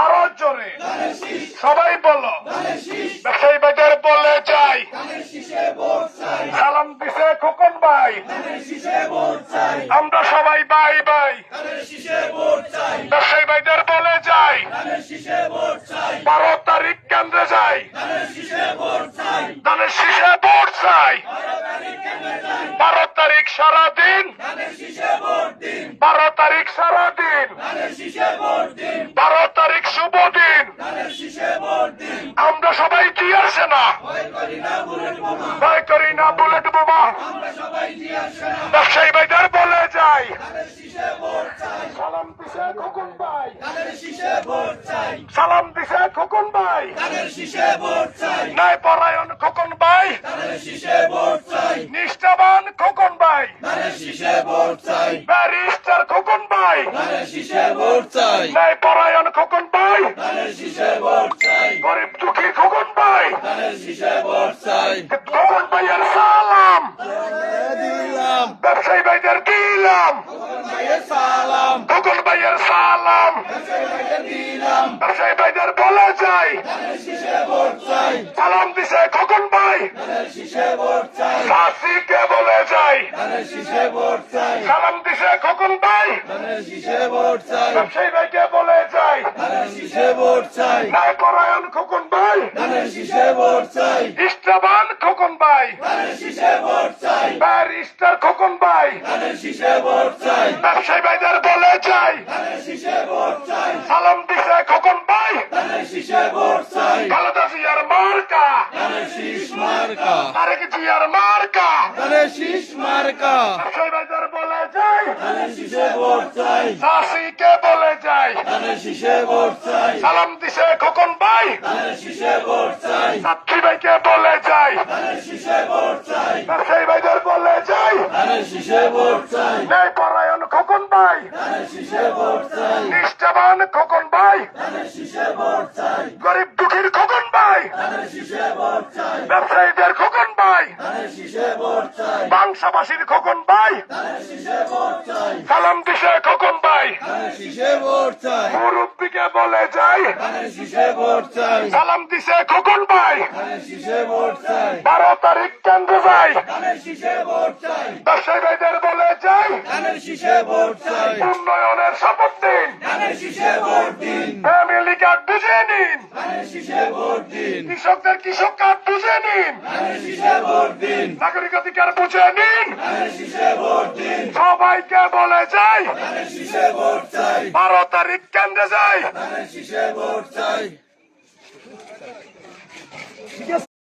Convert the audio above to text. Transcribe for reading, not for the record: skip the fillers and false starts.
আরো জোরে সবাই বলো। ব্যবসায়ী বাজার বলে যাই, সালাম দিছে খোকন ভাই, আমরা সবাই বাই বাই। ব্যবসায়ী বাজার বলে যাই, 12 তারিখ কেন্দ্রে যাই, ধানের শীষে ভোট চাই। 12 তারিখ সারাদিন, 12 তারিখ সারাদিন, 12 তারিখ শুভ দিন। আমরা সবাই কি আসে না, ভয় করি না বুলেট বোমা। ব্যবসায়ী ভাইদের বলে যাই, সালাম দিছে খোকন ভাই, সালাম দিছে খোকন ভাই, ন্যায় পরায়ণ খোকন ভাই, নিষ্ঠাবান খোকন ভাই, ব্যারিস্টার খোকন ভাই, ন্যায় পরায়ণ খোকন ভাই, গরিব দুঃখী খোকন ভাই, খোকন ভাইয়ের সালাম ব্যবসায়ী ভাইদের দিলাম, খোকন ভাইয়ের সালাম ব্যবসায়ী ভাইদের বলে যাই, সালাম দিছে খোকন ভাই, চাষিকে বলে যাই, সালাম দিছে খোকন ভাই, ব্যবসায়ী ভাইকে বলে যাই, ন্যায় পরায়ণ খোকন ভাই, নিষ্ঠাবান খোকন ভাই, ব্যারিস্টার খোকন ভাই, ব্যবসায়ী ভাইদের বলে যাই, সালাম দিছে খোকন ভাই, খালেদা জিয়ার মার্কা, তারেক জিয়ার মার্কা, ব্যবসায়ী ভাইদের বলে যাই, চাষিকে বলে যাই, সালাম দিছে খোকন ভাই, ছাত্রী ভাইকে বলে যাই, ব্যবসায়ী ভাইদের বলে যাই, ন্যায় পরায়ণ খোকন ভাই, নিষ্ঠাবান খোকন ভাই, গরিব দুঃখীর খোকন ভাই, ব্যবসায়ীদের খোকন ভাই, বাংশাবাসীর খোকন ভাই, সালাম দিছে খোকন ভাই, মুরব্বীকে বলে যাই, সালাম দিছে খোকন ভাই, 12 তারিখ কেন্দ্রে যাই, ব্যবসায়ী ভাইদের বলে যাই, উন্নয়নের শপথ দিন, ফ্যামিলি কার্ড বুঝে নিন, কৃষকদের কৃষক কার্ড বুঝে নিন, নাগরিক অধিকার বুঝে নিন, সবাইকে বলে যাই, 12 তারিখ কেন্দ্রে যাই।